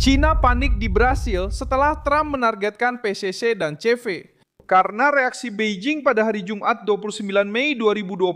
Cina panik di Brasil setelah Trump menargetkan PCC dan CV. Karena reaksi Beijing pada hari Jumat 29 Mei 2026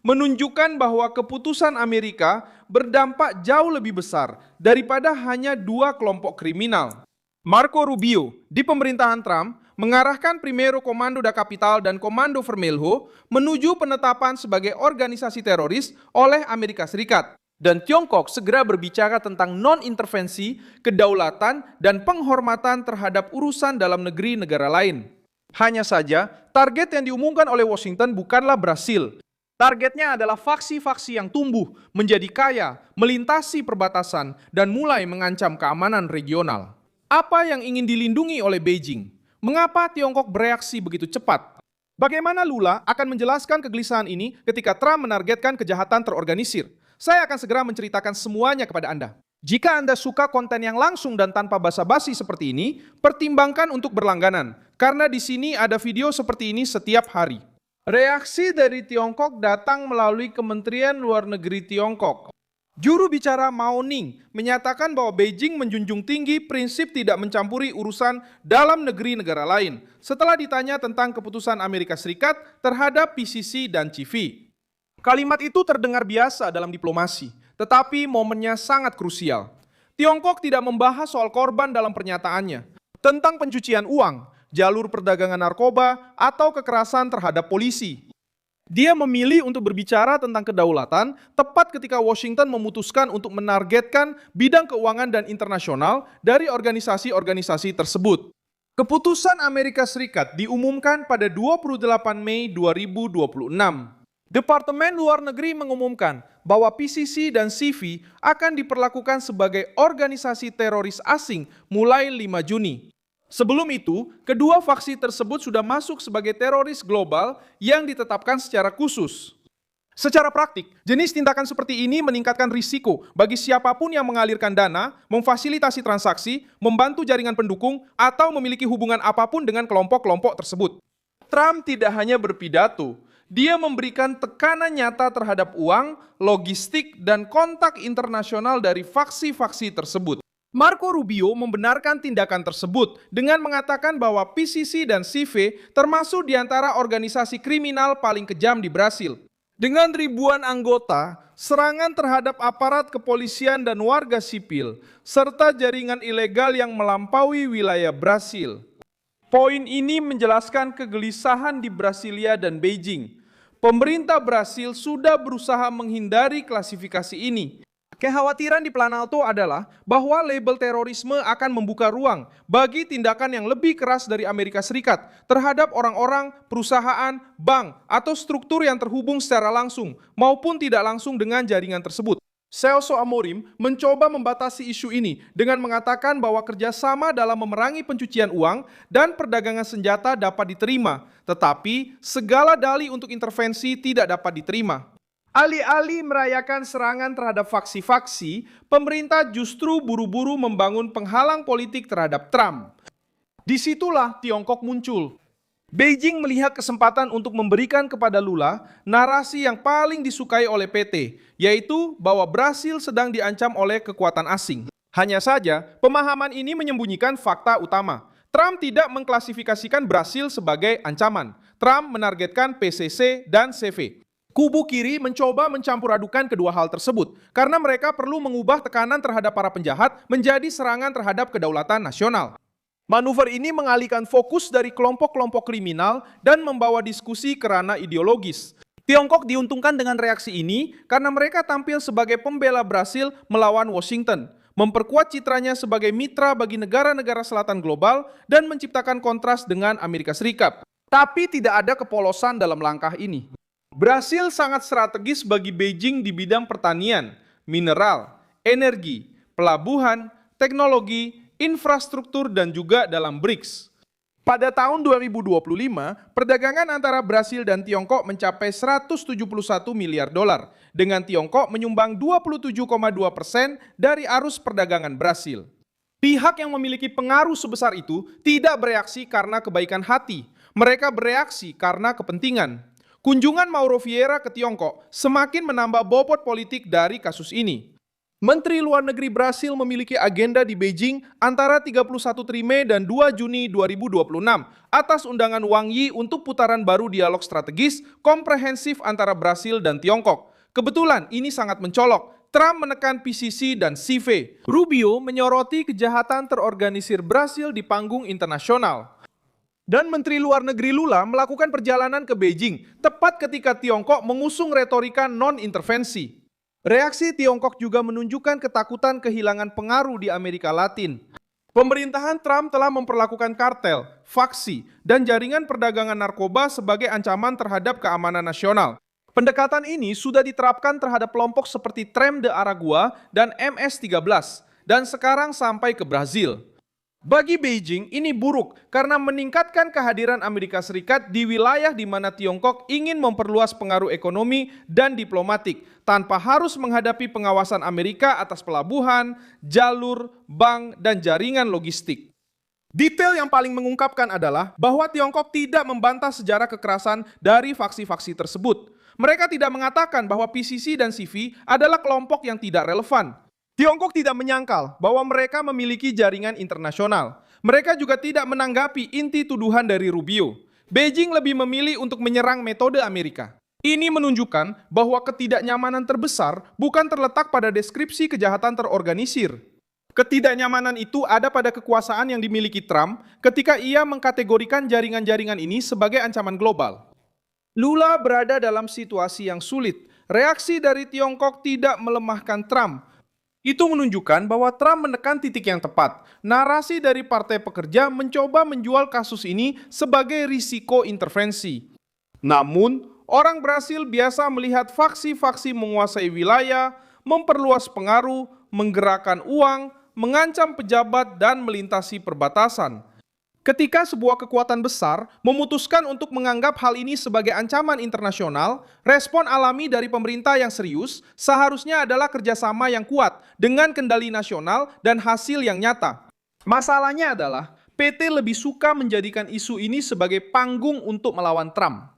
menunjukkan bahwa keputusan Amerika berdampak jauh lebih besar daripada hanya dua kelompok kriminal. Marco Rubio di pemerintahan Trump mengarahkan Primeiro Comando da Capital dan Comando Vermelho menuju penetapan sebagai organisasi teroris oleh Amerika Serikat. Dan Tiongkok segera berbicara tentang non-intervensi, kedaulatan, dan penghormatan terhadap urusan dalam negeri negara lain. Hanya saja, target yang diumumkan oleh Washington bukanlah Brasil. Targetnya adalah faksi-faksi yang tumbuh, menjadi kaya, melintasi perbatasan, dan mulai mengancam keamanan regional. Apa yang ingin dilindungi oleh Beijing? Mengapa Tiongkok bereaksi begitu cepat? Bagaimana Lula akan menjelaskan kegelisahan ini ketika Trump menargetkan kejahatan terorganisir? Saya akan segera menceritakan semuanya kepada Anda. Jika Anda suka konten yang langsung dan tanpa basa-basi seperti ini, pertimbangkan untuk berlangganan, karena di sini ada video seperti ini setiap hari. Reaksi dari Tiongkok datang melalui Kementerian Luar Negeri Tiongkok. Juru bicara Mao Ning menyatakan bahwa Beijing menjunjung tinggi prinsip tidak mencampuri urusan dalam negeri negara lain setelah ditanya tentang keputusan Amerika Serikat terhadap PCC dan CV. Kalimat itu terdengar biasa dalam diplomasi, tetapi momennya sangat krusial. Tiongkok tidak membahas soal korban dalam pernyataannya, tentang pencucian uang, jalur perdagangan narkoba, atau kekerasan terhadap polisi. Dia memilih untuk berbicara tentang kedaulatan tepat ketika Washington memutuskan untuk menargetkan bidang keuangan dan internasional dari organisasi-organisasi tersebut. Keputusan Amerika Serikat diumumkan pada 28 Mei 2026. Departemen Luar Negeri mengumumkan bahwa PCC dan CV akan diperlakukan sebagai organisasi teroris asing mulai 5 Juni. Sebelum itu, kedua faksi tersebut sudah masuk sebagai teroris global yang ditetapkan secara khusus. Secara praktik, jenis tindakan seperti ini meningkatkan risiko bagi siapapun yang mengalirkan dana, memfasilitasi transaksi, membantu jaringan pendukung, atau memiliki hubungan apapun dengan kelompok-kelompok tersebut. Trump tidak hanya berpidato, dia memberikan tekanan nyata terhadap uang, logistik, dan kontak internasional dari faksi-faksi tersebut. Marco Rubio membenarkan tindakan tersebut dengan mengatakan bahwa PCC dan CV termasuk di antara organisasi kriminal paling kejam di Brasil. Dengan ribuan anggota, serangan terhadap aparat kepolisian dan warga sipil, serta jaringan ilegal yang melampaui wilayah Brasil. Poin ini menjelaskan kegelisahan di Brasilia dan Beijing. Pemerintah Brasil sudah berusaha menghindari klasifikasi ini. Kekhawatiran di Planalto adalah bahwa label terorisme akan membuka ruang bagi tindakan yang lebih keras dari Amerika Serikat terhadap orang-orang, perusahaan, bank, atau struktur yang terhubung secara langsung maupun tidak langsung dengan jaringan tersebut. Celso Amorim mencoba membatasi isu ini dengan mengatakan bahwa kerjasama dalam memerangi pencucian uang dan perdagangan senjata dapat diterima, tetapi segala dalih untuk intervensi tidak dapat diterima. Alih-alih merayakan serangan terhadap faksi-faksi, pemerintah justru buru-buru membangun penghalang politik terhadap Trump. Disitulah Tiongkok muncul. Beijing melihat kesempatan untuk memberikan kepada Lula narasi yang paling disukai oleh PT, yaitu bahwa Brasil sedang diancam oleh kekuatan asing. Hanya saja, pemahaman ini menyembunyikan fakta utama. Trump tidak mengklasifikasikan Brasil sebagai ancaman. Trump menargetkan PCC dan CV. Kubu kiri mencoba mencampur adukan kedua hal tersebut, karena mereka perlu mengubah tekanan terhadap para penjahat menjadi serangan terhadap kedaulatan nasional. Manuver ini mengalihkan fokus dari kelompok-kelompok kriminal dan membawa diskusi ke ranah ideologis. Tiongkok diuntungkan dengan reaksi ini karena mereka tampil sebagai pembela Brasil melawan Washington, memperkuat citranya sebagai mitra bagi negara-negara selatan global dan menciptakan kontras dengan Amerika Serikat. Tapi tidak ada kepolosan dalam langkah ini. Brasil sangat strategis bagi Beijing di bidang pertanian, mineral, energi, pelabuhan, teknologi, infrastruktur, dan juga dalam BRICS. Pada tahun 2025, perdagangan antara Brasil dan Tiongkok mencapai 171 miliar dolar, dengan Tiongkok menyumbang 27,2% dari arus perdagangan Brasil. Pihak yang memiliki pengaruh sebesar itu tidak bereaksi karena kebaikan hati, mereka bereaksi karena kepentingan. Kunjungan Mauro Vieira ke Tiongkok semakin menambah bobot politik dari kasus ini. Menteri Luar Negeri Brasil memiliki agenda di Beijing antara 31 Mei dan 2 Juni 2026 atas undangan Wang Yi untuk putaran baru dialog strategis komprehensif antara Brasil dan Tiongkok. Kebetulan ini sangat mencolok. Trump menekan PCC dan CIVE. Rubio menyoroti kejahatan terorganisir Brasil di panggung internasional. Dan Menteri Luar Negeri Lula melakukan perjalanan ke Beijing tepat ketika Tiongkok mengusung retorika non-intervensi. Reaksi Tiongkok juga menunjukkan ketakutan kehilangan pengaruh di Amerika Latin. Pemerintahan Trump telah memperlakukan kartel, faksi, dan jaringan perdagangan narkoba sebagai ancaman terhadap keamanan nasional. Pendekatan ini sudah diterapkan terhadap kelompok seperti Trem de Aragua dan MS-13, dan sekarang sampai ke Brazil. Bagi Beijing, ini buruk karena meningkatkan kehadiran Amerika Serikat di wilayah di mana Tiongkok ingin memperluas pengaruh ekonomi dan diplomatik tanpa harus menghadapi pengawasan Amerika atas pelabuhan, jalur, bank, dan jaringan logistik. Detail yang paling mengungkapkan adalah bahwa Tiongkok tidak membantah sejarah kekerasan dari faksi-faksi tersebut. Mereka tidak mengatakan bahwa PCC dan CIVE adalah kelompok yang tidak relevan. Tiongkok tidak menyangkal bahwa mereka memiliki jaringan internasional. Mereka juga tidak menanggapi inti tuduhan dari Rubio. Beijing lebih memilih untuk menyerang metode Amerika. Ini menunjukkan bahwa ketidaknyamanan terbesar bukan terletak pada deskripsi kejahatan terorganisir. Ketidaknyamanan itu ada pada kekuasaan yang dimiliki Trump ketika ia mengkategorikan jaringan-jaringan ini sebagai ancaman global. Lula berada dalam situasi yang sulit. Reaksi dari Tiongkok tidak melemahkan Trump. Itu menunjukkan bahwa Trump menekan titik yang tepat. Narasi dari Partai Pekerja mencoba menjual kasus ini sebagai risiko intervensi. Namun, orang Brasil biasa melihat faksi-faksi menguasai wilayah, memperluas pengaruh, menggerakkan uang, mengancam pejabat, dan melintasi perbatasan. Ketika sebuah kekuatan besar memutuskan untuk menganggap hal ini sebagai ancaman internasional, respon alami dari pemerintah yang serius seharusnya adalah kerjasama yang kuat dengan kendali nasional dan hasil yang nyata. Masalahnya adalah PT lebih suka menjadikan isu ini sebagai panggung untuk melawan Trump.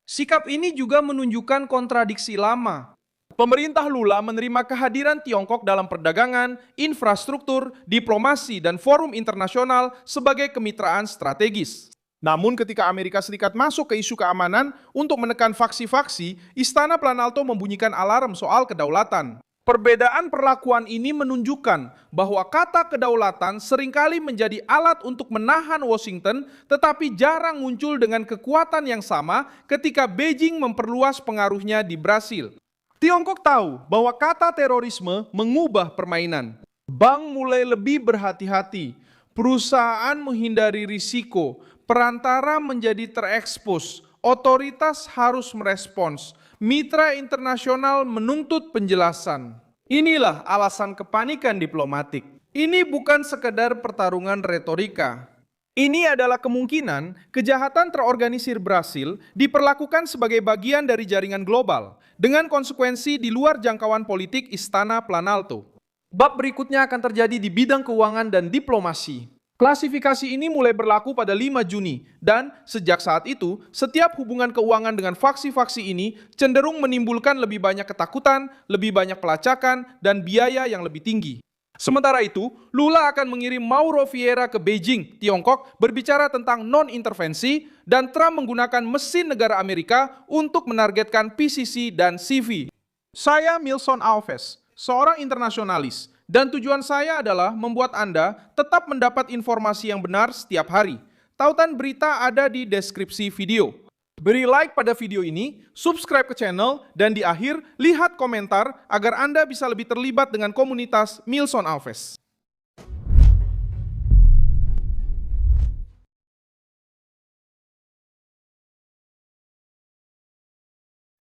Sikap ini juga menunjukkan kontradiksi lama. Pemerintah Lula menerima kehadiran Tiongkok dalam perdagangan, infrastruktur, diplomasi, dan forum internasional sebagai kemitraan strategis. Namun ketika Amerika Serikat masuk ke isu keamanan untuk menekan faksi-faksi, Istana Planalto membunyikan alarm soal kedaulatan. Perbedaan perlakuan ini menunjukkan bahwa kata kedaulatan seringkali menjadi alat untuk menahan Washington, tetapi jarang muncul dengan kekuatan yang sama ketika Beijing memperluas pengaruhnya di Brasil. Tiongkok tahu bahwa kata terorisme mengubah permainan. Bank mulai lebih berhati-hati, perusahaan menghindari risiko, perantara menjadi terekspos, otoritas harus merespons, mitra internasional menuntut penjelasan. Inilah alasan kepanikan diplomatik. Ini bukan sekedar pertarungan retorika. Ini adalah kemungkinan kejahatan terorganisir Brasil diperlakukan sebagai bagian dari jaringan global dengan konsekuensi di luar jangkauan politik Istana Planalto. Bab berikutnya akan terjadi di bidang keuangan dan diplomasi. Klasifikasi ini mulai berlaku pada 5 Juni dan sejak saat itu setiap hubungan keuangan dengan faksi-faksi ini cenderung menimbulkan lebih banyak ketakutan, lebih banyak pelacakan, dan biaya yang lebih tinggi. Sementara itu, Lula akan mengirim Mauro Vieira ke Beijing, Tiongkok, berbicara tentang non-intervensi, dan Trump menggunakan mesin negara Amerika untuk menargetkan PCC dan CIVE. Saya Milson Alves, seorang internasionalis, dan tujuan saya adalah membuat Anda tetap mendapat informasi yang benar setiap hari. Tautan berita ada di deskripsi video. Beri like pada video ini, subscribe ke channel, dan di akhir, lihat komentar agar Anda bisa lebih terlibat dengan komunitas Milson Alves.